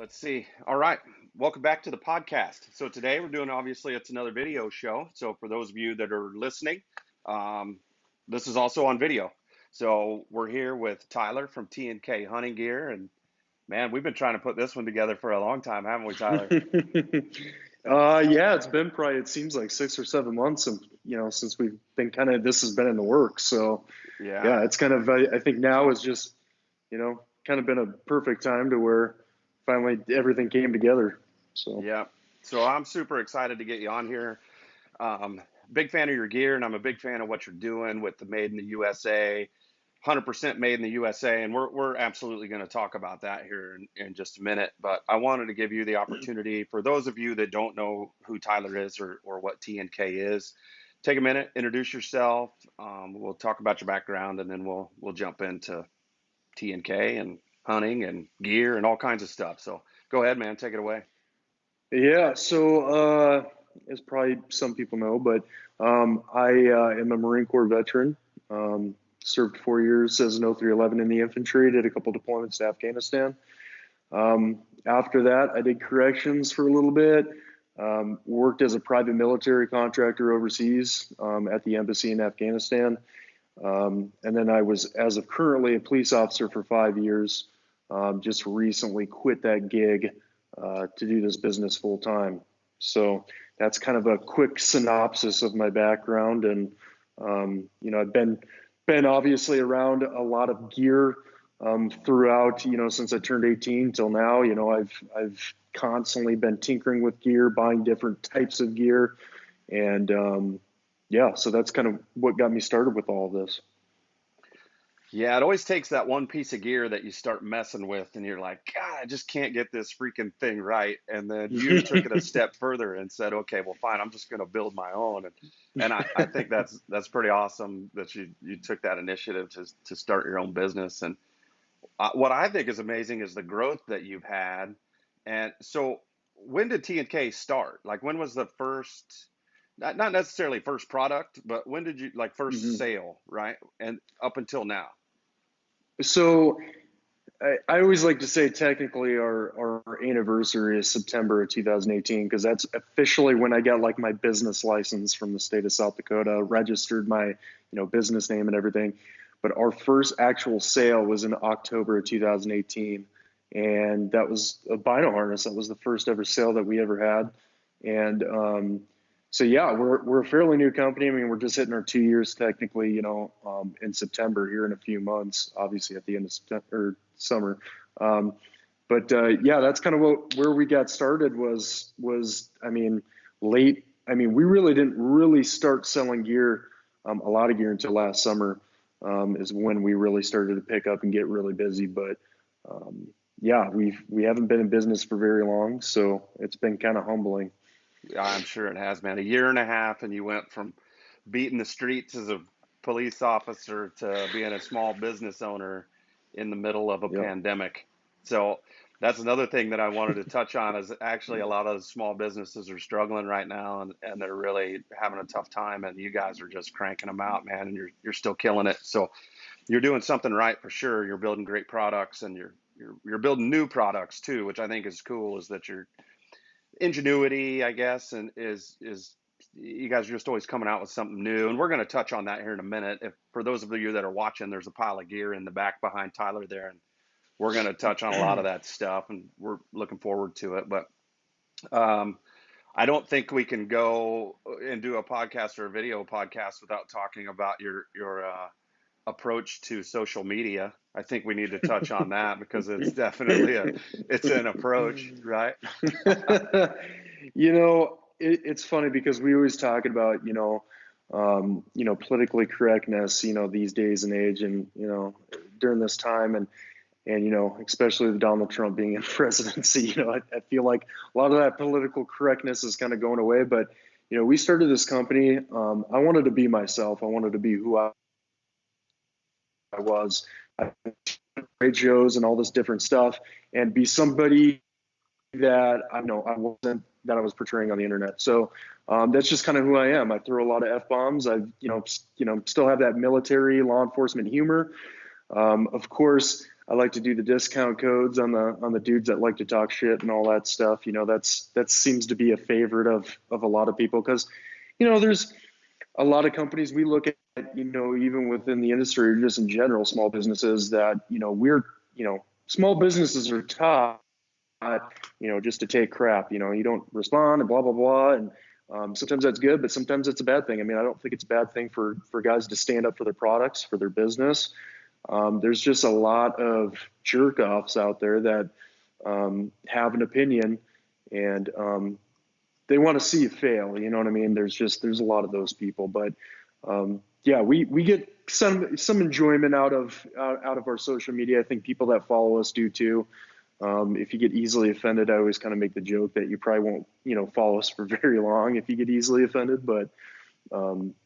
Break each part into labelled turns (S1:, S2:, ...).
S1: Let's see. All right. Welcome back to the podcast. So today we're doing, obviously, it's another video show. So for those of you that are listening, um, this is also on video. So we're here with Tyler from T&K Hunting Gear. And man, we've been trying to put this one together for a long time, haven't we, Tyler?
S2: Yeah, it's been probably, it seems like 6 or 7 months since we've been this has been in the works. So
S1: Yeah.
S2: yeah, it's kind of, I think now is just, kind of been a perfect time to where finally everything came together. So
S1: Yeah. So I'm super excited to get you on here. Um, Big fan of your gear, and I'm a big fan of what you're doing with the Made in the USA. 100% made in the USA, and we're absolutely going to talk about that here in just a minute. But I wanted to give you the opportunity for those of you that don't know who Tyler is or what T&K is. Take a minute, introduce yourself. We'll talk about your background, and then we'll jump into T&K and hunting and gear and all kinds of stuff. So go ahead, man, take it away.
S2: yeah, as probably some people know, but I am a Marine Corps veteran. Served 4 years as an 0311 in the infantry, did a couple deployments to Afghanistan. After that, I did corrections for a little bit, worked as a private military contractor overseas at the embassy in Afghanistan. And then I was, as of currently, a police officer for 5 years. Just recently quit that gig to do this business full time. So that's kind of a quick synopsis of my background. And, I've been obviously around a lot of gear throughout, since I turned 18 till now. I've constantly been tinkering with gear, buying different types of gear. And yeah, so that's kind of what got me started with all of this.
S1: Yeah, it always takes that one piece of gear that you start messing with, and you're like, God, I just can't get this freaking thing right. And then you took it a step further and said, okay, well, fine, I'm just going to build my own. And I think that's pretty awesome that you took that initiative to start your own business. And what I think is amazing is the growth that you've had. And so, when did T&K start? Like, when was the first? Not necessarily first product, but when did you like first
S2: Mhm.
S1: sale, right? And up until now.
S2: So I always like to say technically our anniversary is September of 2018 because that's officially when I got like my business license from the state of South Dakota, registered my business name and everything. But our first actual sale was in October of 2018, and that was a bino harness. That was the first ever sale that we ever had, and so yeah, we're a fairly new company. I mean, we're just hitting our 2 years technically, in September here in a few months, obviously at the end of September or summer. Um, but yeah, that's kind of where we got started was I mean, late. I mean, we really didn't really start selling gear, a lot of gear until last summer, is when we really started to pick up and get really busy. But yeah, we haven't been in business for very long, so it's been kind of humbling.
S1: I'm sure it has, man. A year and a half, and you went from beating the streets as a police officer to being a small business owner in the middle of a
S2: Yep.
S1: pandemic. So that's another thing that I wanted to touch on is actually a lot of small businesses are struggling right now and they're really having a tough time and you guys are just cranking them out, man, and you're still killing it. So you're doing something right for sure. You're building great products and you're building new products too, which I think is cool, is that you're ingenuity, I guess, and is you guys are just always coming out with something new, and we're going to touch on that here in a minute. If for those of you that are watching, there's a pile of gear in the back behind Tyler there, and we're going to touch on a lot of that stuff, and we're looking forward to it. But um, I don't think we can go and do a podcast or a video podcast without talking about your approach to social media. I think we need to touch on that because it's definitely it's an approach, right?
S2: It's funny because we always talk about, politically correctness, these days and age, and during this time, and especially with Donald Trump being in presidency, I feel like a lot of that political correctness is kind of going away. But we started this company. I wanted to be myself. I wanted to be who I was. I trade shows and all this different stuff, and be somebody that I know I wasn't, that I was portraying on the internet. So that's just kind of who I am. I throw a lot of f bombs. I still have that military law enforcement humor. Of course, I like to do the discount codes on the dudes that like to talk shit and all that stuff. You know, that seems to be a favorite of a lot of people because, you know, there's a lot of companies we look at, you know, even within the industry or just in general, small businesses that, you know, small businesses are taught, you know, just to take crap, you know, you don't respond and blah, blah, blah. And sometimes that's good, but sometimes it's a bad thing. I mean, I don't think it's a bad thing for guys to stand up for their products, for their business. There's just a lot of jerk offs out there that have an opinion and they want to see you fail. You know what I mean? There's a lot of those people, but yeah, we get some enjoyment out of our social media. I think people that follow us do too. If you get easily offended, I always kind of make the joke that you probably won't, you know, follow us for very long if you get easily offended, but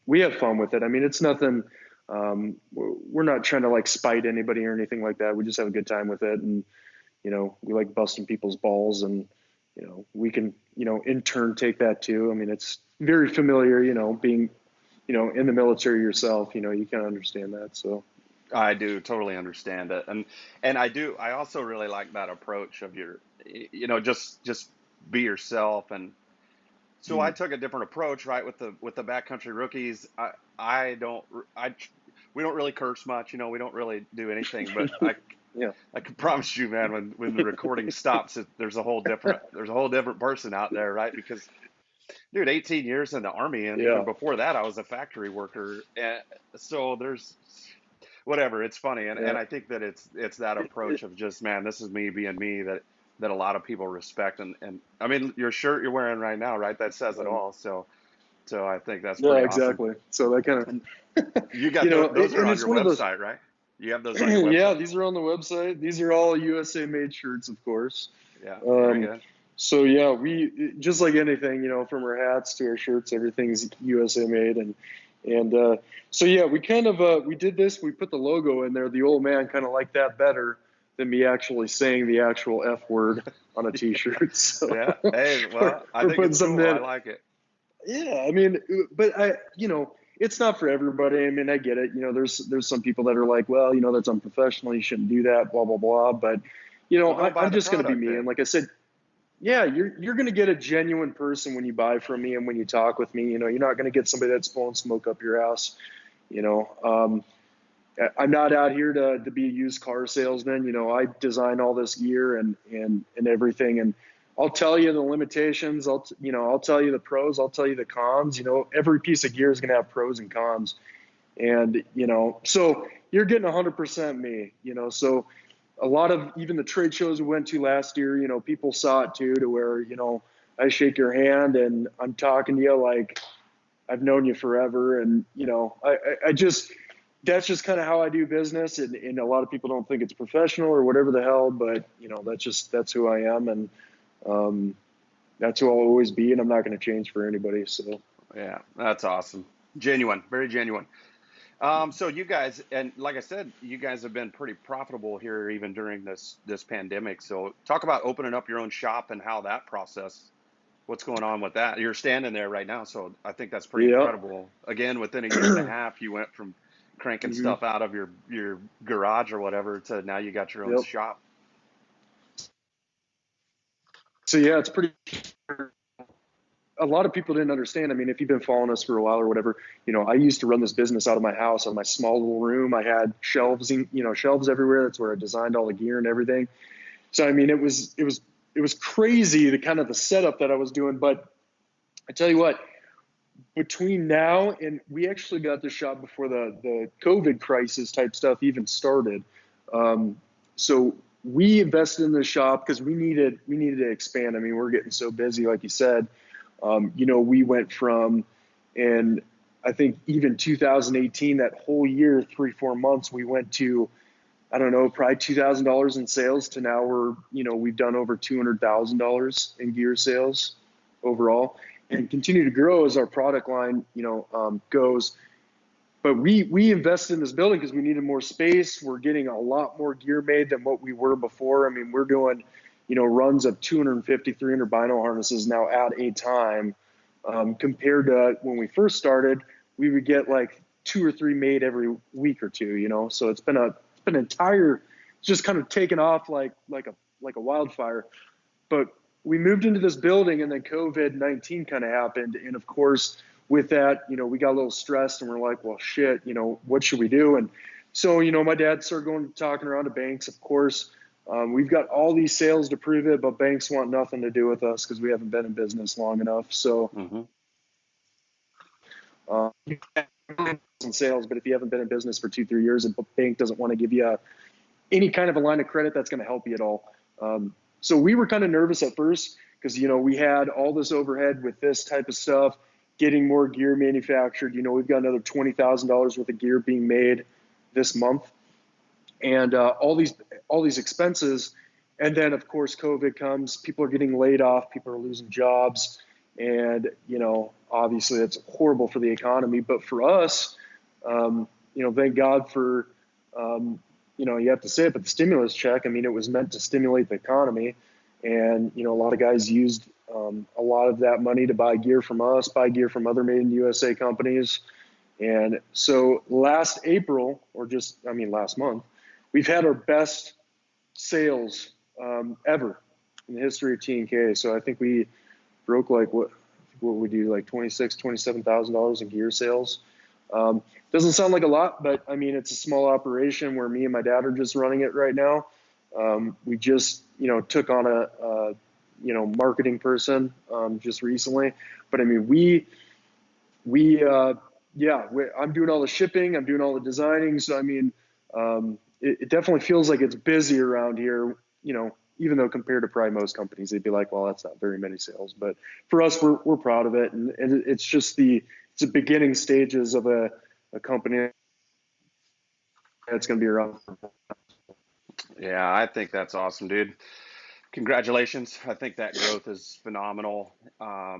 S2: we have fun with it. I mean, it's nothing, we're not trying to like spite anybody or anything like that. We just have a good time with it. And, you know, we like busting people's balls and, you know, we can, you know, in turn take that too. I mean, it's very familiar, you know, being, you know, in the military yourself, you know, you can understand that. So,
S1: I do totally understand it, and I also really like that approach of your, you know, just be yourself. And so I
S2: mm,
S1: took a different approach, right, with the backcountry rookies. I don't I we don't really curse much, you know, we don't really do anything, but
S2: yeah,
S1: I can promise you, man, when the recording stops, there's a whole different person out there, right? Because dude, 18 years in the army, and even
S2: yeah,
S1: before that, I was a factory worker, and so there's whatever. It's funny,
S2: yeah.
S1: and I think that it's that approach of just, man, this is me being me, that a lot of people respect. And I mean, your shirt you're wearing right now, right? That says it all. So I think that's
S2: Yeah,
S1: pretty awesome.
S2: exactly. So that kind
S1: And
S2: of,
S1: you
S2: you
S1: got
S2: know,
S1: those are
S2: and
S1: on
S2: it's
S1: your
S2: one of those,
S1: website, right? You have those on your
S2: yeah,
S1: website.
S2: these are on the website. These are all USA made shirts, of course.
S1: Yeah, very
S2: Um,
S1: good.
S2: so yeah, we just like anything, you know, from our hats to our shirts, everything's USA made, and so yeah, we kind of we did this. We put the logo in there. The old man kind of liked that better than me actually saying the actual F word on a T-shirt. So
S1: Yeah. Hey, well, I
S2: we're
S1: think
S2: putting
S1: it's
S2: something
S1: cool. I
S2: in.
S1: like it.
S2: Yeah, I mean, but you know, it's not for everybody. I mean, I get it. You know, there's some people that are like, well, you know, that's unprofessional. You shouldn't do that. Blah blah blah. But you know,
S1: Well, don't buy
S2: I'm
S1: the
S2: just going to be
S1: product
S2: me. And
S1: then.
S2: like I said, yeah, you're going to get a genuine person when you buy from me and when you talk with me. You know, you're not going to get somebody that's blowing smoke up your ass. You know, I'm not out here to be a used car salesman. You know, I design all this gear and everything. And I'll tell you the limitations. You know, I'll tell you the pros. I'll tell you the cons. You know, every piece of gear is going to have pros and cons. And, you know, so you're getting 100% me, you know, so a lot of even the trade shows we went to last year, you know, people saw it too, to where, you know, I shake your hand and I'm talking to you like I've known you forever. And, you know, I just, that's just kind of how I do business. And a lot of people don't think it's professional or whatever the hell, but you know, that's who I am. And, um, that's who I'll always be. And I'm not going to change for anybody. So,
S1: Yeah, that's awesome. Genuine, very genuine. So you guys, and like I said, you guys have been pretty profitable here even during this pandemic. So talk about opening up your own shop and how that process, what's going on with that? You're standing there right now, so I think that's pretty
S2: yeah.
S1: incredible. Again, within a year and a half, you went from cranking
S2: hmm
S1: stuff out of your garage or whatever to now you got your own
S2: Yep.
S1: shop.
S2: So yeah, it's pretty, a lot of people didn't understand. I mean, if you've been following us for a while or whatever, you know, I used to run this business out of my house, out of my small little room. I had shelves, you know, shelves everywhere. That's where I designed all the gear and everything. So I mean, it was crazy, the kind of the setup that I was doing. But I tell you what, between now and we actually got the shop before the COVID crisis type stuff even started. Um, so we invested in the shop because we needed to expand. I mean, we're getting so busy, like you said. You know, we went from, and I think even 2018, that whole year, 3 4 months, we went to, I don't know, probably $2,000 in sales to now we're, you know, we've done over $200,000 in gear sales overall, and continue to grow as our product line, you know, goes. But we invested in this building because we needed more space. We're getting a lot more gear made than what we were before. I mean, we're doing, you know, runs of 250, 300 bino harnesses now at a time, compared to when we first started, we would get like two or three made every week or two, you know. So it's been an entire just kind of taken off like a wildfire. But we moved into this building, and then COVID-19 kind of happened, and of course, with that, we got a little stressed, and we're like, well, shit, what should we do? And so, my dad started talking around to banks. Of course, we've got all these sales to prove it, but banks want nothing to do with us because we haven't been in business long enough. So, you can in sales, but if you haven't been in business for 2-3 years, a bank doesn't want to give you any kind of a line of credit that's going to help you at all. So we were kind of nervous at first because, we had all this overhead with this type of stuff, getting more gear manufactured. We've got another $20,000 worth of gear being made this month, and all these expenses. And then, of course, COVID comes. People are getting laid off. People are losing jobs. And, obviously that's horrible for the economy. But for us, thank God for, you have to say it, but the stimulus check, it was meant to stimulate the economy. And, a lot of guys used a lot of that money to buy gear from us, buy gear from other made in USA companies. And so last April, last month, we've had our best sales ever in the history of T&K. So I think we broke what we do, like $27,000 in gear sales. Doesn't sound like a lot, but it's a small operation where me and my dad are just running it right now. We just, took on a marketing person just recently, but I'm doing all the shipping, I'm doing all the designing. So, it definitely feels like it's busy around here, even though compared to probably most companies, they'd be like, well, that's not very many sales. But for us, we're proud of it. And it's just the beginning stages of a company that's going to be around.
S1: Yeah, I think that's awesome, dude. Congratulations. I think that growth is phenomenal.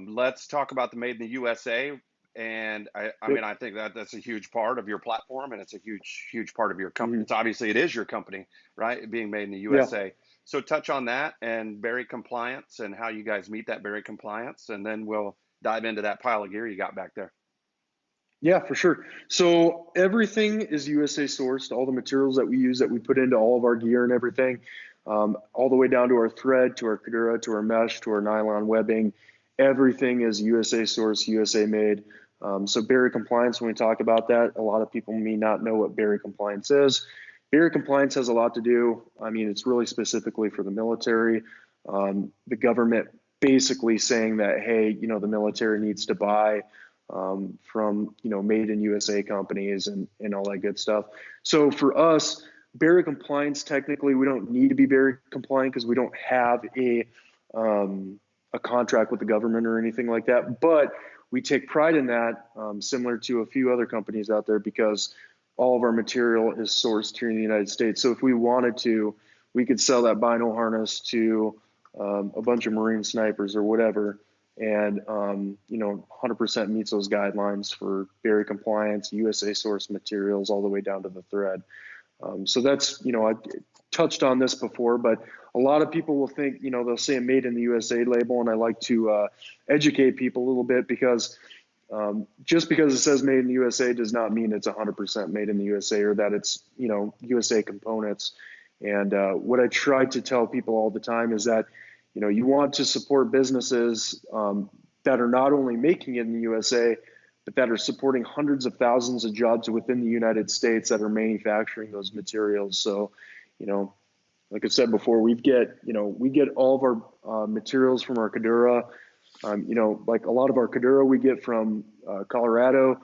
S1: Let's talk about the Made in the USA. And I think that's a huge part of your platform, and it's a huge part of your company. It's obviously, it is your company, right? Being made in the USA.
S2: Yeah.
S1: So touch on that and berry compliance and how you guys meet that berry compliance. And then we'll dive into that pile of gear you got back there.
S2: Yeah, for sure. So everything is USA sourced. All the materials that we use, that we put into all of our gear and everything, all the way down to our thread, to our Kadura, to our mesh, to our nylon webbing, everything is USA sourced, USA made. So berry compliance, when we talk about that, a lot of people may not know what berry compliance is. Berry compliance has a lot to do. It's really specifically for the military. The government basically saying that, hey, the military needs to buy from made in USA companies and all that good stuff. So for us, berry compliance, technically we don't need to be berry compliant because we don't have a contract with the government or anything like that. But we take pride in that, similar to a few other companies out there, because all of our material is sourced here in the United States. So if we wanted to, we could sell that bino harness to a bunch of Marine snipers or whatever, and 100% meets those guidelines for berry compliance, USA source materials, all the way down to the thread. So that's, I touched on this before, but a lot of people will think, they'll say a made in the USA label, and I like to educate people a little bit, because just because it says made in the USA does not mean it's 100% made in the USA, or that it's, USA components. And what I try to tell people all the time is that, you want to support businesses that are not only making it in the USA, but that are supporting hundreds of thousands of jobs within the United States that are manufacturing those materials. So, like I said before, we get all of our materials from our Kadura. Like a lot of our Kadura we get from Colorado.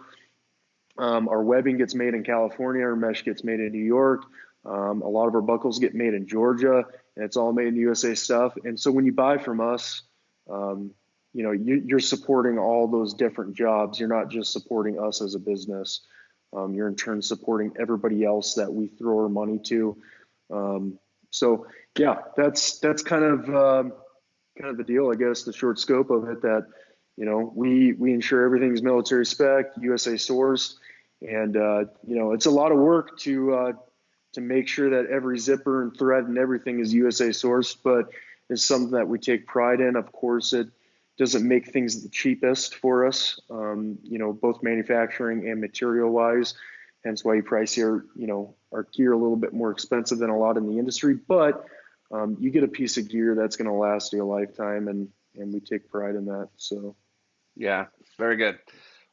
S2: Our webbing gets made in California. Our mesh gets made in New York. A lot of our buckles get made in Georgia, and it's all made in USA stuff. And so when you buy from us, you're supporting all those different jobs. You're not just supporting us as a business. You're in turn supporting everybody else that we throw our money to. So yeah, that's kind of the deal, I guess, the short scope of it, that, we ensure everything's military spec, USA sourced, and, it's a lot of work to make sure that every zipper and thread and everything is USA sourced, but it's something that we take pride in. Of course, it doesn't make things the cheapest for us, both manufacturing and material wise. Hence why you probably see our our gear a little bit more expensive than a lot in the industry, but you get a piece of gear that's going to last you a lifetime, and we take pride in that. So
S1: Yeah, very good.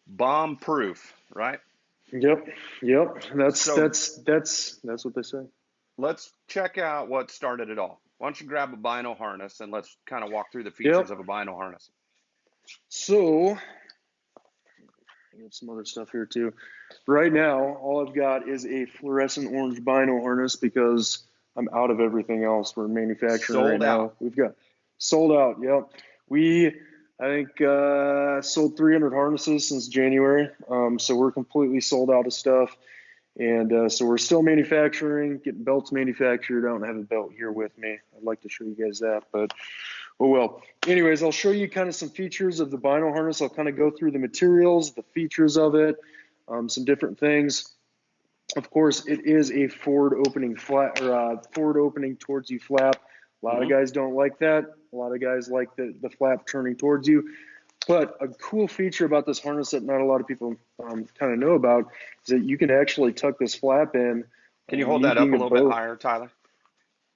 S1: Bomb proof, right?
S2: yep, yep.
S1: So
S2: That's what they say.
S1: let's check out what started it all. Why don't you grab a bino harness and let's kind of walk through the features
S2: Yep.
S1: of a bino harness.
S2: So I have some other stuff here too. Right now, all I've got is a fluorescent orange bino harness because I'm out of everything else. We're manufacturing right
S1: Sold
S2: now.
S1: out.
S2: We've got sold out. Yep. I think, sold 300 harnesses since January. So we're completely sold out of stuff. And so we're still manufacturing, getting belts manufactured. I don't have a belt here with me. I'd like to show you guys that, but oh well. Anyways, I'll show you kind of some features of the bino harness. I'll kind of go through the materials, the features of it, some different things. Of course, it is a forward opening flap, or forward opening towards you flap. A lot of
S1: Mm-hmm.
S2: guys don't like that. A lot of guys like the flap turning towards you. But a cool feature about this harness that not a lot of people kind of know about is that you can actually tuck this flap in.
S1: Can you hold
S2: Me
S1: that up
S2: being
S1: a
S2: a
S1: little bit
S2: bow.
S1: higher, Tyler?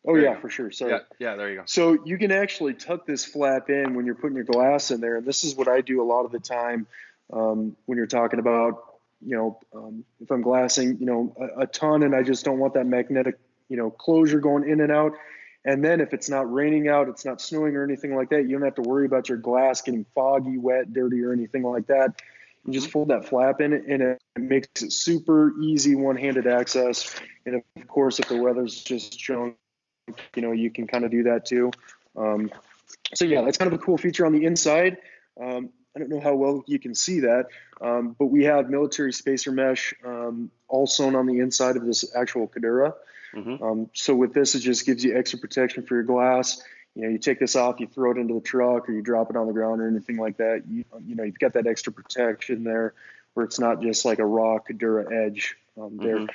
S2: Oh
S1: There you
S2: yeah,
S1: go.
S2: for sure.
S1: Yeah,
S2: Sorry.
S1: yeah, there you go.
S2: So you can actually tuck this flap in when you're putting your glass in there. And this is what I do a lot of the time when you're talking about, if I'm glassing, a ton and I just don't want that magnetic, closure going in and out. And then if it's not raining out, it's not snowing or anything like that, you don't have to worry about your glass getting foggy, wet, dirty, or anything like that. You
S1: Mm-hmm.
S2: just fold that flap in and it makes it super easy one-handed access. And of course, if the weather's just junk, you can kind of do that too. So yeah, that's kind of a cool feature on the inside. I don't know how well you can see that, but we have military spacer mesh all sewn on the inside of this actual Kadura.
S1: Mm-hmm.
S2: So with this, it just gives you extra protection for your glass. You take this off, you throw it into the truck, or you drop it on the ground or anything like that. You've got that extra protection there, where it's not just like a raw Kadura edge there.
S1: Mm-hmm.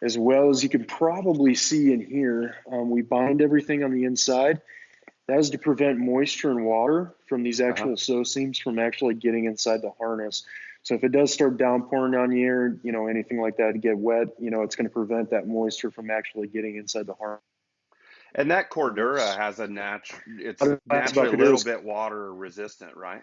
S2: As well as you can probably see in here, we bind everything on the inside. That is to prevent moisture and water from these
S1: Uh-huh.
S2: actual sew seams from actually getting inside the harness. So if it does start downpouring on you, or anything like that to get wet, it's going to prevent that moisture from actually getting inside the
S1: And that Cordura
S2: harness.
S1: has it's
S2: That's
S1: naturally
S2: about
S1: a little
S2: Kaduras.
S1: bit water resistant, right?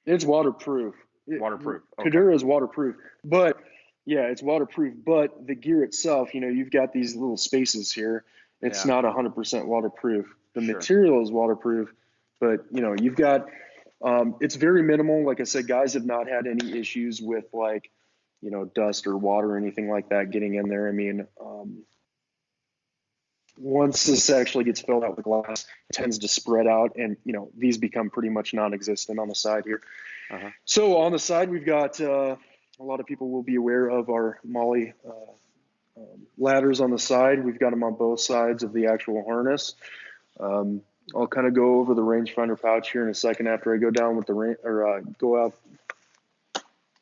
S2: It's waterproof.
S1: Waterproof. Okay.
S2: Kadura is waterproof, but yeah, it's waterproof. But the gear itself, you've got these little spaces here. It's
S1: Yeah,
S2: not 100% waterproof. The
S1: sure.
S2: material is waterproof, but you've got. It's very minimal. Like I said, guys have not had any issues with like, dust or water or anything like that getting in there. I mean, once this actually gets filled out with glass, it tends to spread out, and these become pretty much non-existent on the side here.
S1: Uh-huh.
S2: So on the side, we've got a lot of people will be aware of our Molly ladders on the side. We've got them on both sides of the actual harness. I'll kind of go over the rangefinder pouch here in a second after I go down with go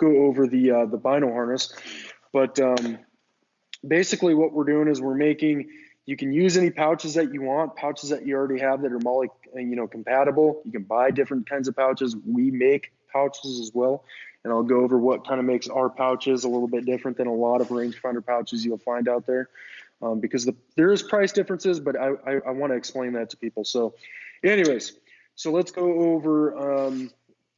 S2: over the bino harness. But basically, what we're doing is we're making. You can use any pouches that you want, pouches that you already have that are Molly, compatible. You can buy different kinds of pouches. We make pouches as well, and I'll go over what kind of makes our pouches a little bit different than a lot of rangefinder pouches you'll find out there, because there is price differences, but I want to explain that to people. So, anyways, so let's go over.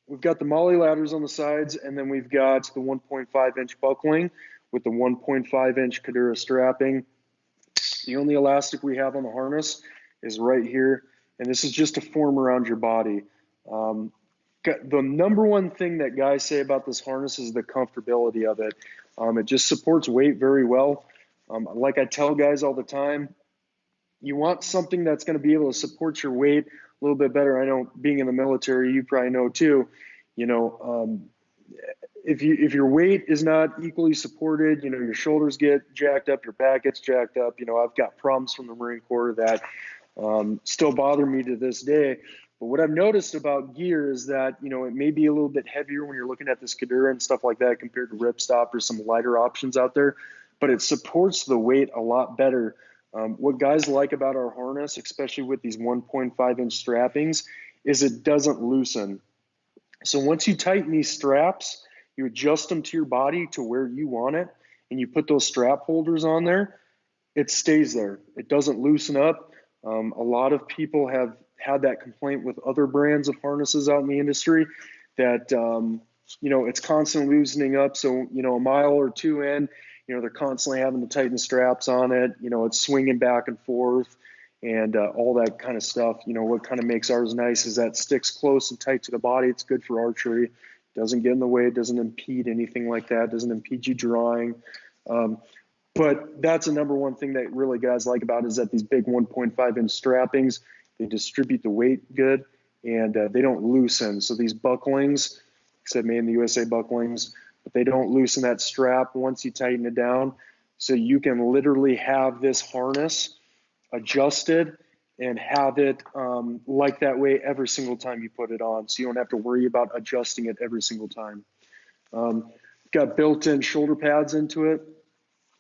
S2: We've got the Molly ladders on the sides, and then we've got the 1.5 inch buckling with the 1.5 inch Kadura strapping. The only elastic we have on the harness is right here, and this is just to form around your body. The number one thing that guys say about this harness is the comfortability of it. It just supports weight very well. Like I tell guys all the time, you want something that's going to be able to support your weight a little bit better. I know being in the military, you probably know too, if your weight is not equally supported, your shoulders get jacked up, your back gets jacked up. I've got problems from the Marine Corps that still bother me to this day. But what I've noticed about gear is that, it may be a little bit heavier when you're looking at this Kadura and stuff like that compared to Ripstop or some lighter options out there, but it supports the weight a lot better. What guys like about our harness, especially with these 1.5 inch strappings, is it doesn't loosen. So once you tighten these straps, you adjust them to your body to where you want it, and you put those strap holders on there, it stays there. It doesn't loosen up. A lot of people have had that complaint with other brands of harnesses out in the industry that, it's constantly loosening up. So, a mile or two in, they're constantly having to tighten the straps on it. It's swinging back and forth and all that kind of stuff. What kind of makes ours nice is that it sticks close and tight to the body. It's good for archery. Doesn't get in the way. It doesn't impede anything like that. It doesn't impede you drawing. But that's the number one thing that really guys like about it, is that these big 1.5 inch strappings, they distribute the weight good, and they don't loosen. So these bucklings, except made in the USA bucklings, but they don't loosen that strap once you tighten it down. So you can literally have this harness adjusted and have it like that way every single time you put it on. So you don't have to worry about adjusting it every single time. Got built-in shoulder pads into it.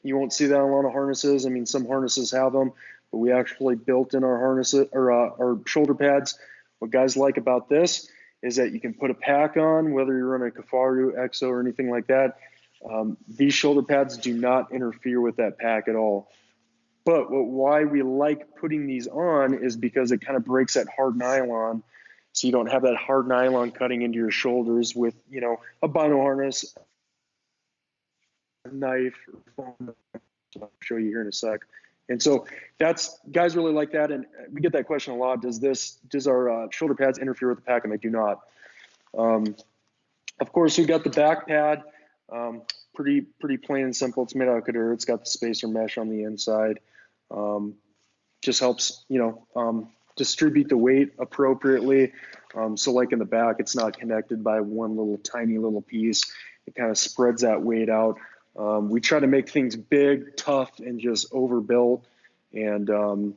S2: You won't see that on a lot of harnesses. I mean, some harnesses have them, but we actually built in our harnesses or our shoulder pads. What guys like about this is that you can put a pack on, whether you're running a Kafaru, EXO, or anything like that. These shoulder pads do not interfere with that pack at all. But why we like putting these on is because it kind of breaks that hard nylon, so you don't have that hard nylon cutting into your shoulders with, a bino harness, knife, or phone. I'll show you here in a sec. And so that's, guys really like that. And we get that question a lot. Does our shoulder pads interfere with the pack? And they do not. Of course, we got the back pad, pretty plain and simple. It's made out of Kadeur. It's got the spacer mesh on the inside. Just helps, distribute the weight appropriately. So like in the back, it's not connected by one little tiny little piece. It kind of spreads that weight out. We try to make things big, tough, and just overbuilt. And,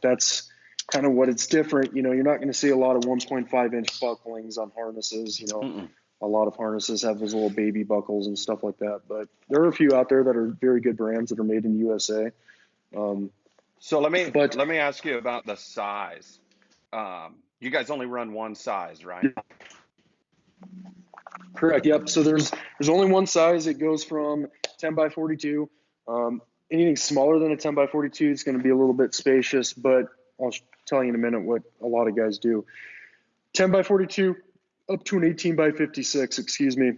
S2: that's kind of what it's different. You're not going to see a lot of 1.5 inch bucklings on harnesses. A lot of harnesses have those little baby buckles and stuff like that. But there are a few out there that are very good brands that are made in the USA.
S1: So let me ask you about the size. You guys only run one size, right?
S2: Correct. Yep. So there's only one size. It goes from 10 by 42. Anything smaller than a 10 by 42 is going to be a little bit spacious, but I'll tell you in a minute what a lot of guys do. 10 by 42 up to an 18 by 56, excuse me.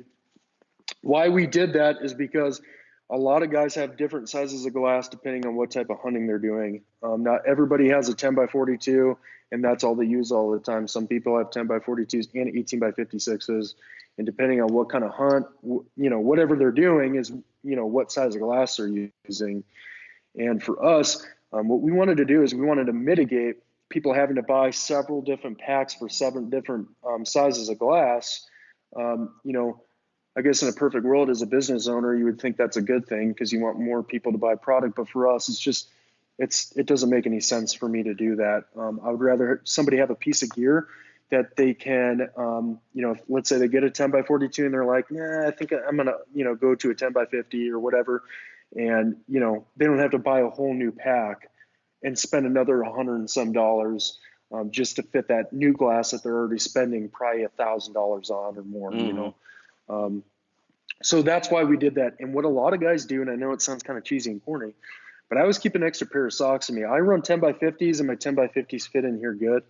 S2: Why we did that is because a lot of guys have different sizes of glass depending on what type of hunting they're doing. Not everybody has a 10 by 42, and that's all they use all the time. Some people have 10 by 42s and 18 by 56s, and depending on what kind of hunt, whatever they're doing is, what size of glass they're using. And for us, what we wanted to do is we wanted to mitigate people having to buy several different packs for 7 different sizes of glass. I guess in a perfect world, as a business owner, you would think that's a good thing because you want more people to buy product. But for us, it doesn't make any sense for me to do that. I would rather somebody have a piece of gear that they can, let's say they get a 10 by 42 and they're like, nah, I think I'm going to, go to a 10 by 50 or whatever. And, they don't have to buy a whole new pack and spend another $100 and some dollars just to fit that new glass that they're already spending probably $1,000 on or more, So that's why we did that. And what a lot of guys do, and I know it sounds kind of cheesy and corny, but I always keep an extra pair of socks in me. I run 10 by 50s and my 10 by 50s fit in here good.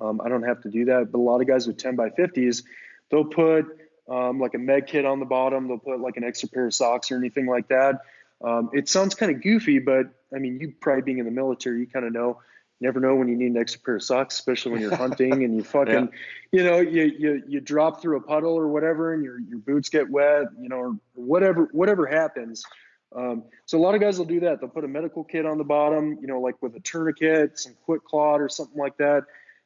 S2: I don't have to do that, but a lot of guys with 10 by 50s, they'll put like a med kit on the bottom. They'll put like an extra pair of socks or anything like that. It sounds kind of goofy, but I mean, you probably being in the military, you kind of know. You never know when you need an extra pair of socks, especially when you're hunting and you fucking, you drop through a puddle or whatever, and your boots get wet, or whatever happens. So a lot of guys will do that. They'll put a medical kit on the bottom, like with a tourniquet, some quick clot or something like that.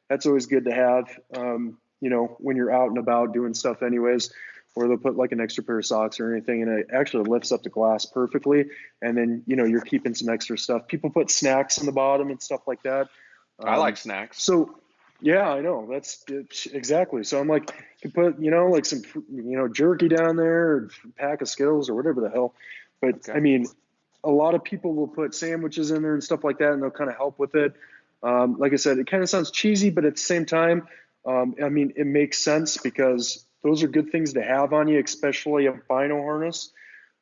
S2: That's always good to have, when you're out and about doing stuff anyways. Or they'll put like an extra pair of socks or anything, and it actually lifts up the glass perfectly. And then, you're keeping some extra stuff. People put snacks in the bottom and stuff like that.
S1: I like snacks.
S2: So, yeah, I know. That's exactly. So I'm like, you put, like some, jerky down there, or a pack of Skittles or whatever the hell. But okay. I mean, a lot of people will put sandwiches in there and stuff like that, and they'll kind of help with it. Like I said, it kind of sounds cheesy, but at the same time, it makes sense because those are good things to have on you, especially a bino harness.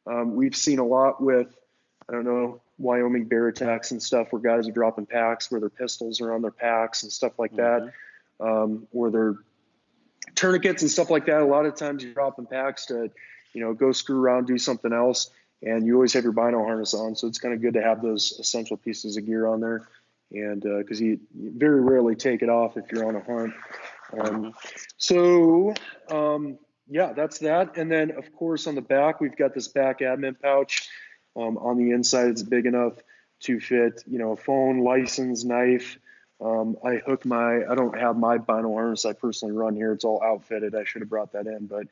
S2: We've seen a lot with, I don't know, Wyoming bear attacks and stuff where guys are dropping packs where their pistols are on their packs and stuff like that, where they're tourniquets and stuff like that. A lot of times you're dropping packs to, go screw around, do something else, and you always have your bino harness on. So it's kind of good to have those essential pieces of gear on there, and because you very rarely take it off if you're on a hunt. Yeah, that's that. And then of course on the back we've got this back admin pouch. On the inside it's big enough to fit, a phone, license, knife. I don't have my bino harness I personally run here. It's all outfitted. I should have brought that in, but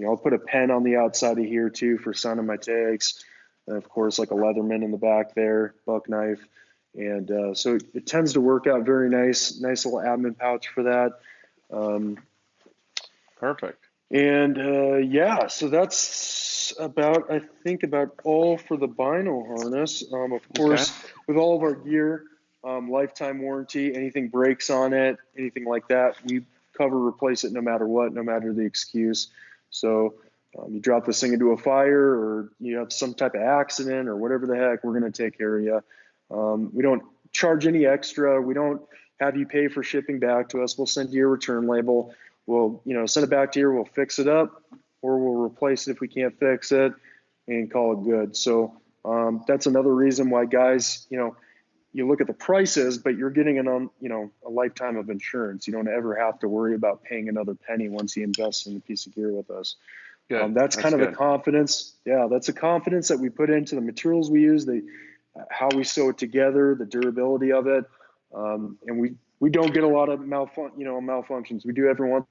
S2: I'll put a pen on the outside of here too for signing my tags. And of course, like a Leatherman in the back there, buck knife. And so it tends to work out very nice little admin pouch for that.
S1: Perfect.
S2: And yeah, so that's I think about all for the bino harness. Of course, with all of our gear, lifetime warranty, anything breaks on it, anything like that, we replace it no matter what, no matter the excuse. So you drop this thing into a fire or you have some type of accident or whatever the heck, we're going to take care of you. We don't charge any extra. We don't have you pay for shipping back to us. We'll send you a return label. We'll, send it back to you. We'll fix it up or we'll replace it if we can't fix it and call it good. So that's another reason why guys, you look at the prices, but you're getting a lifetime of insurance. You don't ever have to worry about paying another penny once you invest in a piece of gear with us. That's kind of the confidence. Yeah, that's the confidence that we put into the materials we use, how we sew it together, the durability of it. And we don't get a lot of malfunctions. We do every once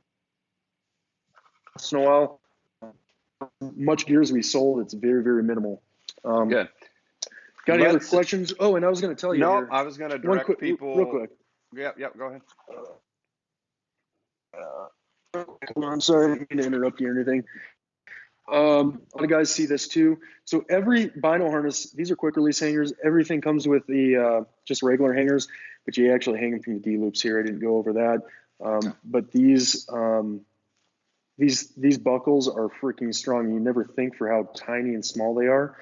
S2: in a while. Much gear as we sold, it's very, very minimal.
S1: Good.
S2: Got any other questions? Oh, and I was going to tell you.
S1: No, I was going to direct people.
S2: Real quick.
S1: Yep, go ahead.
S2: I'm sorry, I didn't mean to interrupt you or anything. A lot of guys see this too. So every bino harness, these are quick release hangers. Everything comes with the just regular hangers, but you actually hang them from the D loops here. I didn't go over that. But these buckles are freaking strong. You never think for how tiny and small they are.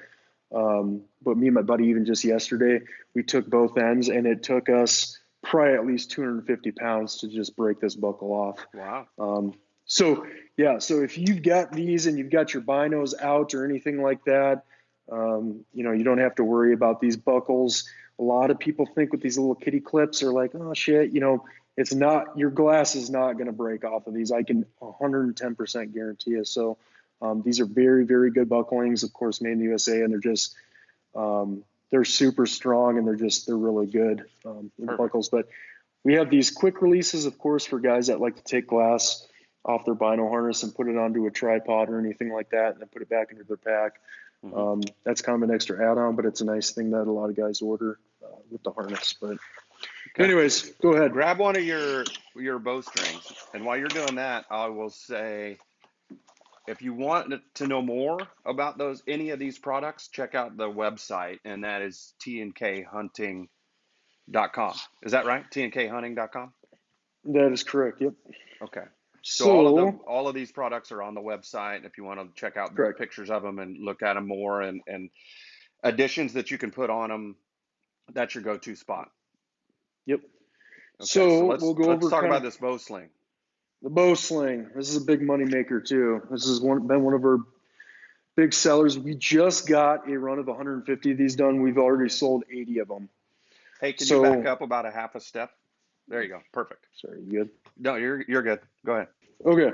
S2: But me and my buddy, even just yesterday, we took both ends and it took us probably at least 250 pounds to just break this buckle off.
S1: Wow.
S2: So if you've got these and you've got your binos out or anything like that, you don't have to worry about these buckles. A lot of people think with these little kitty clips are like, oh shit, it's not, your glass is not going to break off of these. I can 110% guarantee you. So these are very, very good bucklings, of course, made in the USA, and they're just, they're super strong and they're really good buckles. But we have these quick releases, of course, for guys that like to take glass off their bino harness and put it onto a tripod or anything like that, and then put it back into their pack. That's kind of an extra add-on, but it's a nice thing that a lot of guys order with the harness. But anyways, go ahead.
S1: Grab one of your bowstrings, and while you're doing that, I will say, if you want to know more about any of these products, check out the website, and that is tnkHunting.com. Is that right? tnkHunting.com?
S2: That is correct. Yep.
S1: Okay. So all of these products are on the website. If you want to check out pictures of them and look at them more and additions that you can put on them, that's your go-to spot.
S2: Yep.
S1: Okay, so let's talk about this bow sling.
S2: The bow sling. This is a big money maker too. This has been one of our big sellers. We just got a run of 150 of these done. We've already sold 80 of them.
S1: Hey, can you back up about a half a step? There you go. Perfect.
S2: Sorry, you good?
S1: No, you're good. Go ahead.
S2: Okay.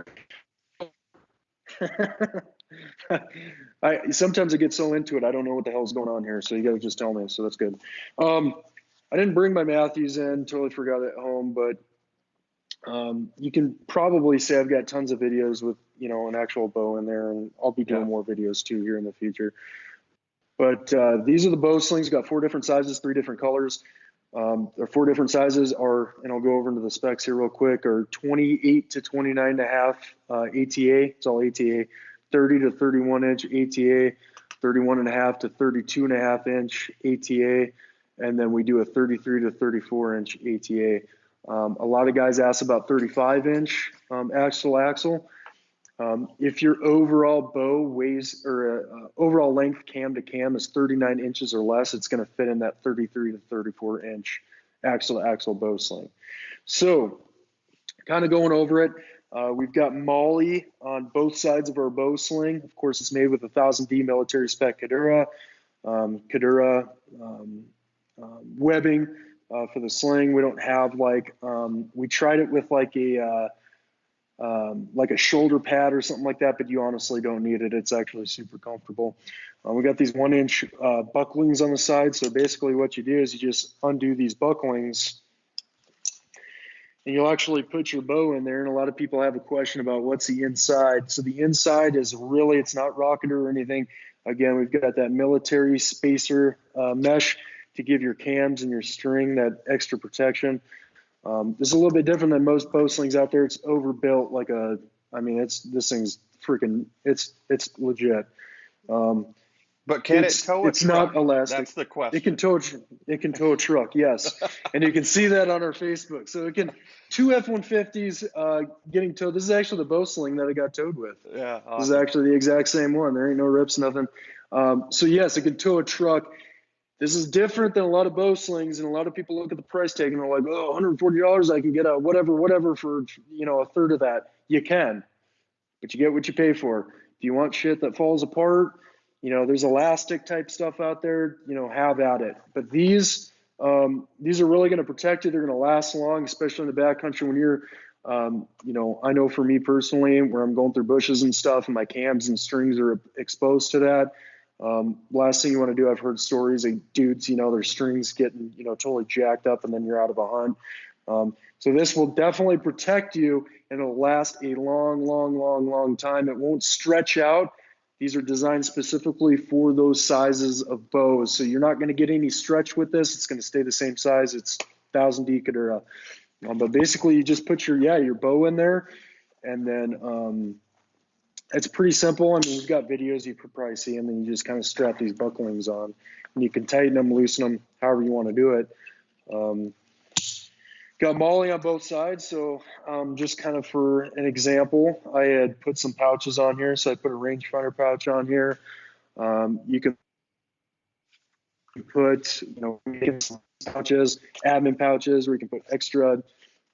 S2: Sometimes I get so into it, I don't know what the hell's going on here. So you got to just tell me. So that's good. I didn't bring my Matthews in. Totally forgot it at home, but you can probably say I've got tons of videos with, an actual bow in there, and I'll be doing more videos too here in the future. But these are the bow slings. Got 4 different sizes, 3 different colors. There 4 different sizes and I'll go over into the specs here real quick, are 28 to 29.5 ATA. It's all ATA. 30 to 31 inch ATA, 31.5 to 32.5 inch ATA, and then we do a 33 to 34 inch ATA. A lot of guys ask about 35 inch axle. If your overall bow weighs or overall length cam to cam is 39 inches or less, it's going to fit in that 33 to 34 inch axle to axle bow sling. So kind of going over it, we've got Molly on both sides of our bow sling. Of course, it's made with 1000D military spec Kadura, webbing for the sling. We don't have we tried it with like a shoulder pad or something like that, but you honestly don't need it. It's actually super comfortable. We got these 1-inch bucklings on the side. So basically what you do is you just undo these bucklings and you'll actually put your bow in there. And a lot of people have a question about what's the inside. So the inside is really, it's not rocketer or anything. Again, we've got that military spacer mesh to give your cams and your string that extra protection. This is a little bit different than most bow slings out there. It's overbuilt this thing's freaking, it's legit.
S1: But can it tow a truck?
S2: It's not elastic.
S1: That's the question.
S2: It can tow a truck, yes. And you can see that on our Facebook. So it can, 2 F-150s getting towed. This is actually the bow sling that I got towed with.
S1: Yeah, awesome.
S2: This is actually the exact same one. There ain't no rips, nothing. So yes, it can tow a truck. This is different than a lot of bow slings, and a lot of people look at the price tag and they're like, oh, $140, I can get a whatever for, a third of that. You can, but you get what you pay for. If you want shit that falls apart, there's elastic type stuff out there, have at it. But these are really going to protect you. They're going to last long, especially in the backcountry when you're, I know for me personally, where I'm going through bushes and stuff and my cams and strings are exposed to that. Last thing you want to do, I've heard stories of dudes, their strings getting, totally jacked up and then you're out of a hunt. So this will definitely protect you and it'll last a long time. It won't stretch out. These are designed specifically for those sizes of bows. So you're not going to get any stretch with this. It's going to stay the same size. It's 1000D Kadura. But basically you just put your bow in there and then, it's pretty simple. I mean, we've got videos you could probably see, and then you just kind of strap these bucklings on, and you can tighten them, loosen them, however you want to do it. Got Molly on both sides, so just kind of for an example, I had put some pouches on here. So I put a rangefinder pouch on here. You can put, pouches, admin pouches, where you can put extra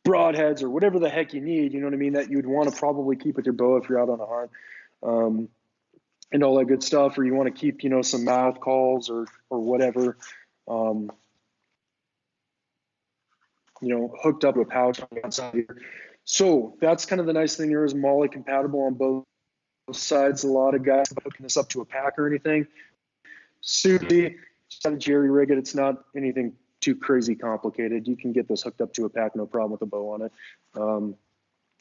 S2: broadheads or whatever the heck you need, you know what I mean, that you'd want to probably keep with your bow if you're out on a hunt, and all that good stuff, or you want to keep, some mouth calls or whatever, hooked up to a pouch on the outside here. So that's kind of the nice thing. There is Molly compatible on both sides. A lot of guys hooking this up to a pack or anything. Susie, just have to jerry rig it. It's not anything too crazy complicated. You can get this hooked up to a pack, no problem with a bow on it.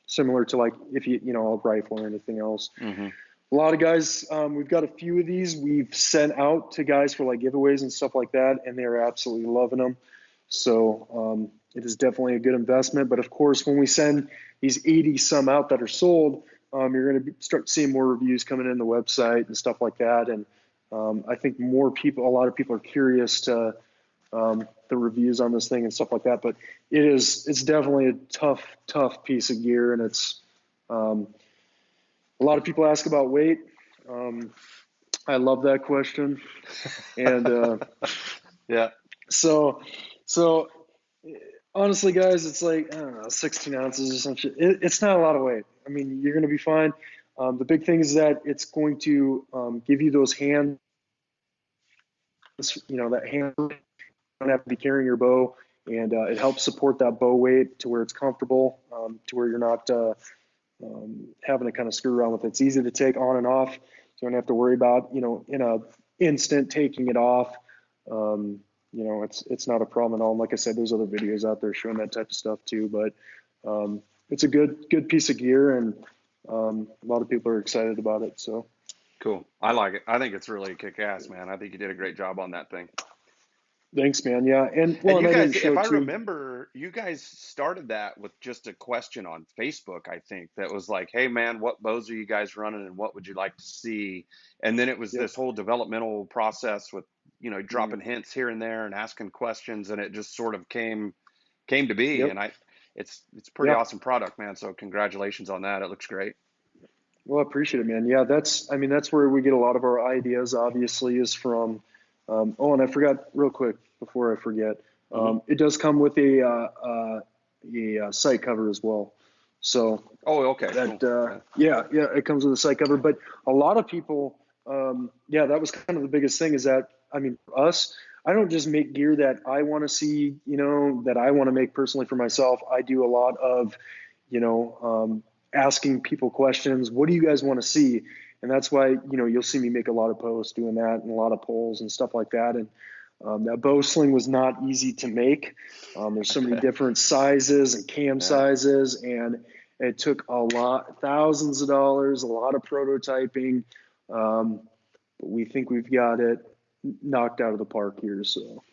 S2: Similar to like if a rifle or anything else. Mm-hmm. A lot of guys, we've got a few of these we've sent out to guys for like giveaways and stuff like that, and they're absolutely loving them. So it is definitely a good investment. But of course, when we send these 80 some out that are sold, you're going to start seeing more reviews coming in the website and stuff like that. And I think a lot of people are curious to the reviews on this thing and stuff like that, but it's definitely a tough piece of gear. And it's, a lot of people ask about weight. I love that question. And,
S1: yeah.
S2: So honestly, guys, it's like, I don't know, 16 ounces or some shit. It's not a lot of weight. I mean, you're going to be fine. The big thing is that it's going to give you those hands, that hand. Don't have to be carrying your bow, and it helps support that bow weight to where it's comfortable, to where you're not having to kind of screw around with it. It's easy to take on and off, so you don't have to worry about in a instant taking it off. It's not a problem at all. And like I said, there's other videos out there showing that type of stuff too. But it's a good piece of gear, and a lot of people are excited about it. So
S1: cool. I like it. I think it's really kick-ass, man. I think you did a great job on that thing.
S2: Thanks, man. Yeah. And
S1: you guys, if I remember, you guys started that with just a question on Facebook, I think, that was like, hey, man, what bows are you guys running and what would you like to see? And then it was this whole developmental process with, dropping hints here and there and asking questions. And it just sort of came to be. And it's pretty awesome product, man. So congratulations on that. It looks great.
S2: Well, I appreciate it, man. Yeah, I mean, that's where we get a lot of our ideas, obviously, is from. Oh, and I forgot real quick before I forget.
S1: Hmm.
S2: It does come with a site cover as well. So
S1: Oh, okay,
S2: that,
S1: cool. Yeah.
S2: yeah, it comes with a site cover. But a lot of people, yeah, that was kind of the biggest thing is that, I mean, for us, I don't just make gear that I want to see, that I want to make personally for myself. I do a lot of, you know, asking people questions. What do you guys want to see? And that's why, you'll see me make a lot of posts doing that and a lot of polls and stuff like that. And that bow sling was not easy to make. There's
S1: I
S2: so many
S1: bet.
S2: different sizes and cam
S1: Yeah.
S2: sizes, and it took a lot, thousands of dollars, a lot of prototyping. But we think we've got it knocked out of the park here. So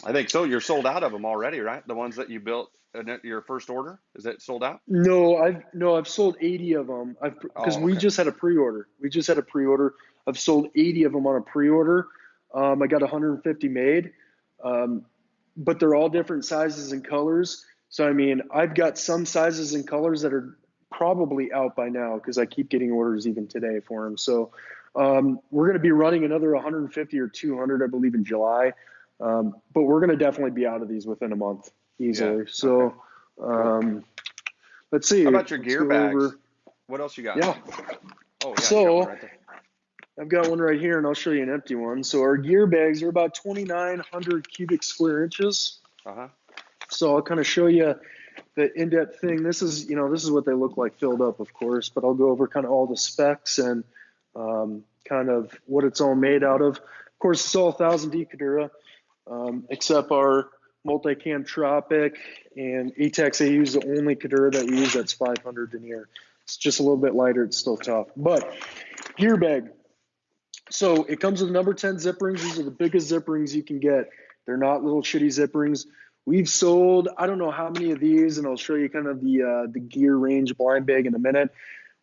S1: I think so. You're sold out of them already, right? The ones that you built in your first order, is it sold out?
S2: no, I've sold 80 of them. Because
S1: Oh,
S2: we
S1: okay.
S2: just had a pre-order. We just had a pre-order. I've sold 80 of them on a pre-order. I got 150 made, um, but they're all different sizes and colors. So I mean, I've got some sizes and colors that are probably out by now because I keep getting orders even today for them. So we're going to be running another 150 or 200, I believe, in July. But we're going to definitely be out of these within a month
S1: Yeah.
S2: easily.
S1: Okay.
S2: So
S1: Cool.
S2: um, let's
S1: How
S2: see.
S1: about your
S2: Let's
S1: gear
S2: go
S1: bags?
S2: over.
S1: What else you got?
S2: Yeah.
S1: Oh, yeah, you got one
S2: So
S1: right there.
S2: I've got one right here, and I'll show you an empty one. So our gear bags are about 2,900 cubic square inches.
S1: Uh-huh.
S2: So I'll kind of show you the in-depth thing. This is what they look like filled up, of course, but I'll go over kind of all the specs and kind of what it's all made out of. Of course, it's all 1,000D Kadura, except our multicam Tropic and ATEX AU is the only Kadura that we use that's 500 denier. It's just a little bit lighter. It's still tough. But gear bag. So it comes with number 10 zip rings. These are the biggest zip rings you can get. They're not little shitty zip rings. We've sold, I don't know how many of these, and I'll show you kind of the gear range blind bag in a minute.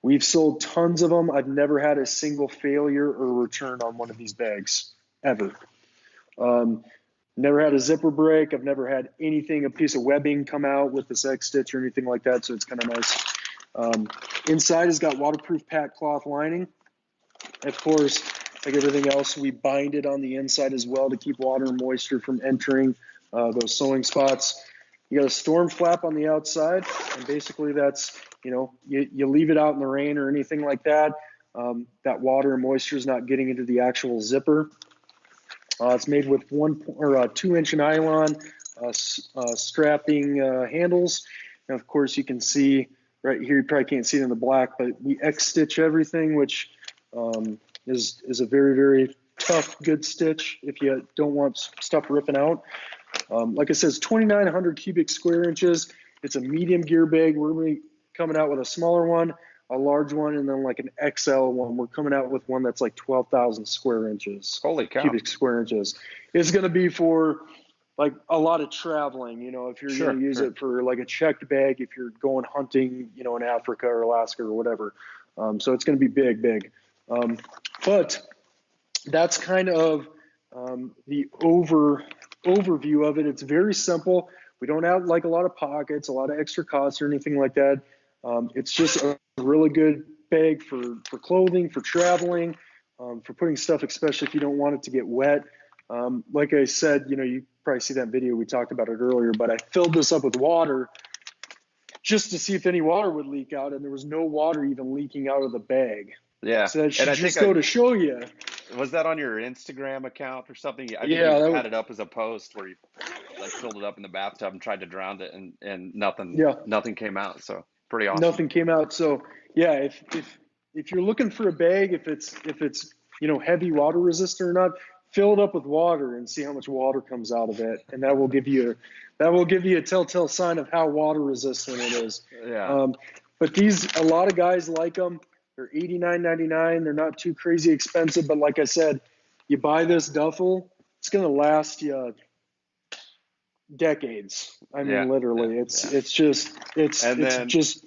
S2: We've sold tons of them. I've never had a single failure or return on one of these bags, ever. Um, Never had a zipper break. I've never had anything, a piece of webbing come out with this X stitch or anything like that, so it's kind of nice. Inside has got waterproof pack cloth lining. Of course, like everything else, we bind it on the inside as well to keep water and moisture from entering those sewing spots. You got a storm flap on the outside, and basically that's, you leave it out in the rain or anything like that. That water and moisture is not getting into the actual zipper. It's made with 2-inch nylon strapping handles. And of course, you can see right here, you probably can't see it in the black, but we X stitch everything, which is a very, very tough, good stitch if you don't want stuff ripping out. Like I said, it's 2,900 cubic square inches. It's a medium gear bag. We're going to be coming out with a smaller one, a large one, and then like an XL one. We're coming out with one that's like 12,000 square inches,
S1: Holy cow.
S2: cubic square inches. It's going to be for like a lot of traveling, if you're going
S1: Sure,
S2: to use
S1: sure.
S2: it for like a checked bag, if you're going hunting, in Africa or Alaska or whatever. So it's going to be big, big. But that's kind of the overview of it. It's very simple. We don't have like a lot of pockets, a lot of extra costs or anything like that. It's just a really good bag for clothing, for traveling, for putting stuff, especially if you don't want it to get wet. Like I said, you probably see that video. We talked about it earlier, but I filled this up with water just to see if any water would leak out, and there was no water even leaking out of the bag.
S1: Yeah.
S2: So that
S1: And
S2: should
S1: I think
S2: just go to show you.
S1: was that on your Instagram account or something? I think
S2: Yeah,
S1: you had it up as a post where you like filled it up in the bathtub and tried to drown it and nothing
S2: yeah,
S1: nothing came out. So pretty awesome.
S2: nothing came out. So yeah, if you're looking for a bag, if it's heavy water resistant or not, fill it up with water and see how much water comes out of it, and that will give you a telltale sign of how water resistant it is.
S1: Yeah.
S2: Um, but a lot of guys like them. They're $89.99. They're not too crazy expensive, but like I said, you buy this duffel, it's gonna last you decades. I
S1: Yeah.
S2: mean,
S1: Yeah.
S2: literally, it's
S1: Yeah.
S2: it's just it's
S1: And
S2: it's
S1: then
S2: just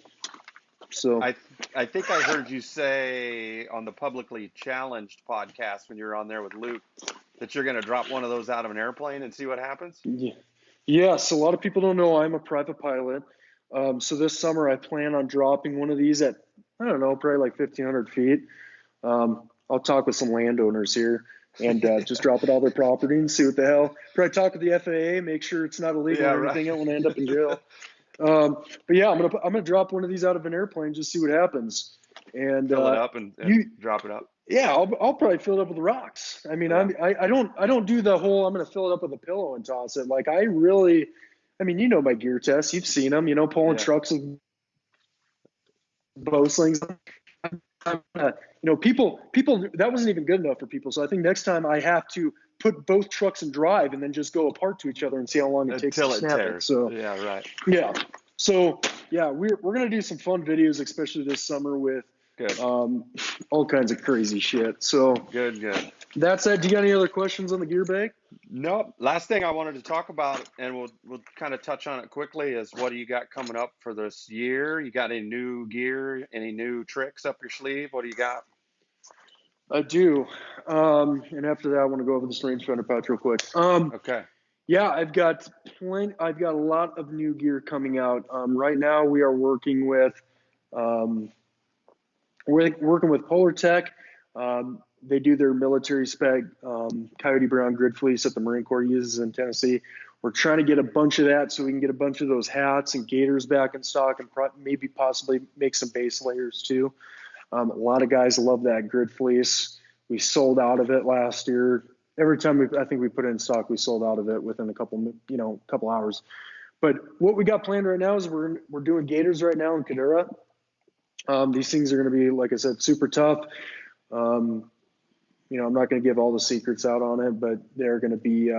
S2: so.
S1: I think I heard you say on the publicly challenged podcast when you were on there with Luke that you're going to drop one of those out of an airplane and see what happens.
S2: Yeah. Yes, a lot of people don't know I'm a private pilot. So this summer I plan on dropping one of these at I don't know, probably like 1,500 feet. I'll talk with some landowners here and just drop it all their property and see what the hell. Probably talk with the FAA, make sure it's not illegal
S1: Yeah,
S2: or
S1: right.
S2: anything. I want to end up in jail. But yeah, I'm gonna drop one of these out of an airplane, just see what happens. And
S1: Fill it up and
S2: you,
S1: drop it up.
S2: yeah, I'll probably fill it up with rocks. I mean,
S1: Yeah.
S2: I don't do the whole I'm gonna fill it up with a pillow and toss it. Like I really, I mean, you know my gear tests, you've seen them. You know, pulling
S1: Yeah.
S2: trucks of bow slings. People that wasn't even good enough for people. So I think next time I have to put both trucks in drive and then just go apart to each other and see how long it takes to
S1: Until it
S2: snap it.
S1: tears.
S2: So
S1: Yeah, right.
S2: yeah, so yeah, we're gonna do some fun videos, especially this summer with
S1: Good.
S2: all kinds of crazy shit. So
S1: Good, good.
S2: that's it. Do you got any other questions on the gear bag?
S1: Nope. Last thing I wanted to talk about, and we'll kind of touch on it quickly, is what do you got coming up for this year? You got any new gear, any new tricks up your sleeve? What do you got?
S2: I do. And after that, I want to go over this rangefinder pouch real quick.
S1: Okay.
S2: Yeah, I've got a lot of new gear coming out. Right now, we are working with um, Polar Tech. They do their military spec Coyote Brown grid fleece that the Marine Corps uses in Tennessee. We're trying to get a bunch of that so we can get a bunch of those hats and gaiters back in stock and maybe possibly make some base layers too. A lot of guys love that grid fleece. We sold out of it last year. Every time I think we put it in stock, we sold out of it within a couple hours. But what we got planned right now is we're doing gaiters right now in Kadura. These things are going to be, like I said, super tough. I'm not going to give all the secrets out on it, but they're going to be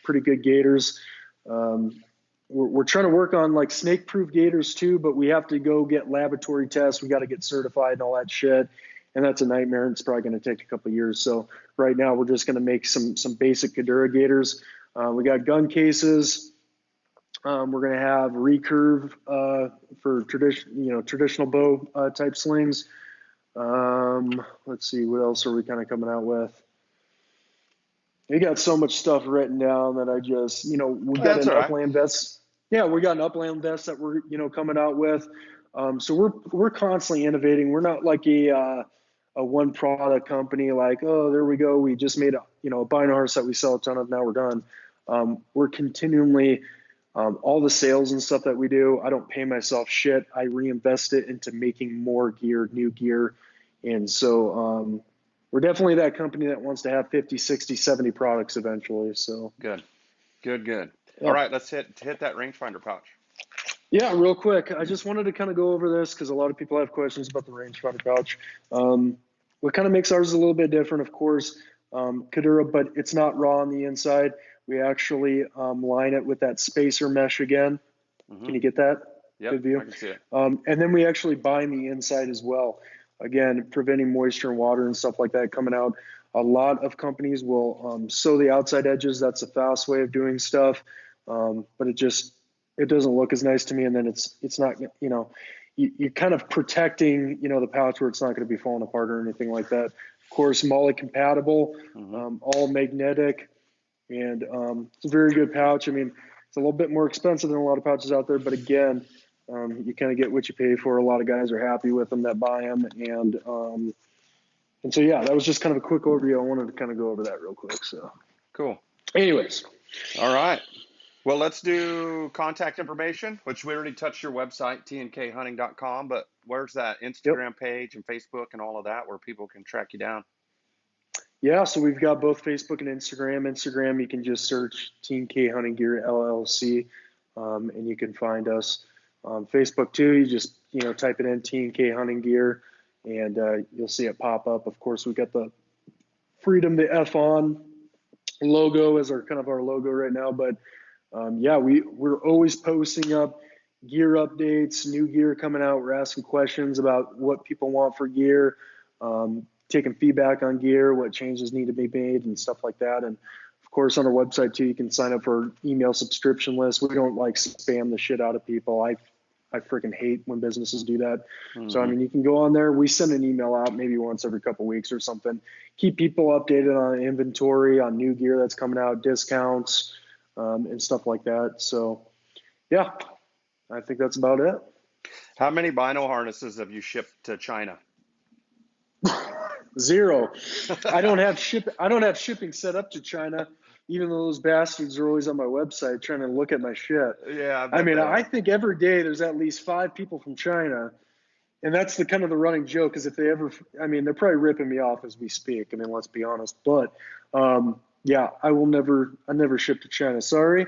S2: pretty good gaiters. We're trying to work on like snake-proof gaiters too, but we have to go get laboratory tests. We got to get certified and all that shit, and that's a nightmare. It's probably going to take a couple of years. So right now we're just going to make some basic Kadura gaiters. We got gun cases. We're going to have recurve for traditional bow type slings. Let's see, what else are we kind of coming out with? We got so much stuff written down that I just, we got
S1: That's
S2: an
S1: all right.
S2: upland vest. Yeah, we got an upland vest that we're, coming out with. So we're constantly innovating. We're not like a one product company. Like, oh, there we go. We just made a bino harness that we sell a ton of. Now we're done. We're continually all the sales and stuff that we do. I don't pay myself shit. I reinvest it into making more gear, new gear, and so. We're definitely that company that wants to have 50, 60, 70 products eventually. So
S1: Good. Good, good. All
S2: yeah.
S1: right, let's hit that rangefinder pouch.
S2: Yeah, real quick. I just wanted to kind of go over this because a lot of people have questions about the rangefinder pouch. What kind of makes ours a little bit different, of course, Kadura, but it's not raw on the inside. We actually line it with that spacer mesh again.
S1: Mm-hmm.
S2: Can you get that?
S1: Yep,
S2: Good view.
S1: I can see it.
S2: And then we actually bind the inside as well. Again, preventing moisture and water and stuff like that coming out. A lot of companies will sew the outside edges. That's a fast way of doing stuff, but it doesn't look as nice to me. And then it's not, you're kind of protecting, the pouch where it's not going to be falling apart or anything like that. Of course, MOLLE compatible, all magnetic, and it's a very good pouch. I mean, it's a little bit more expensive than a lot of pouches out there, but again, you kind of get what you pay for. A lot of guys are happy with them that buy them, and so yeah, that was just kind of a quick overview. I wanted to kind of go over that real quick. So
S1: Cool.
S2: anyways,
S1: All right. Well, let's do contact information, which we already touched your website, tnkhunting.com, but where's that Instagram page and Facebook and all of that where people can track you down?
S2: Yeah, so we've got both Facebook and Instagram. Instagram, you can just search T&K Hunting Gear LLC, and you can find us. Facebook too, you just type it in T&K Hunting Gear, and you'll see it pop up. Of course, we've got the Freedom the F on logo as our logo right now. But yeah, we're always posting up gear updates, new gear coming out. We're asking questions about what people want for gear. Taking feedback on gear, what changes need to be made and stuff like that. And of course on our website too, you can sign up for email subscription list. We don't like spam the shit out of people. I freaking hate when businesses do that. So, I mean, you can go on there. We send an email out maybe once every couple of weeks or something. Keep people updated on inventory, on new gear that's coming out, discounts, and stuff like that. So yeah, I think that's about it.
S1: How many bino harnesses have you shipped to China?
S2: Zero. I don't have shipping set up to China, even though those bastards are always on my website trying to look at my shit.
S1: Yeah, I
S2: I
S1: bet
S2: mean,
S1: they
S2: I
S1: are.
S2: think every day there's at least 5 people from China, and that's the kind of the running joke. Is if they ever, I mean, they're probably ripping me off as we speak. I mean, let's be honest. But yeah, I never ship to China. Sorry,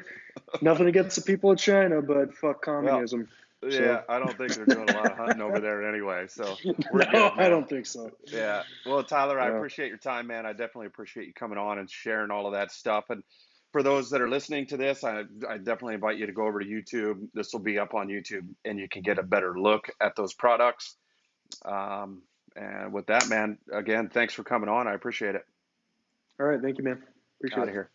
S2: nothing against the people of China, but fuck
S1: Well,
S2: communism.
S1: yeah,
S2: So
S1: I don't think they're doing a lot of hunting over there anyway, so we're
S2: no,
S1: good,
S2: I
S1: man.
S2: don't think so.
S1: Yeah. Well, Tyler, I
S2: Yeah.
S1: appreciate your time, man. I definitely appreciate you coming on and sharing all of that stuff. And for those that are listening to this, I definitely invite you to go over to YouTube. This will be up on YouTube, and you can get a better look at those products. Um, and with that, man, again, thanks for coming on. I appreciate it.
S2: All right. Thank you, man. Appreciate
S1: Out
S2: it.
S1: of here.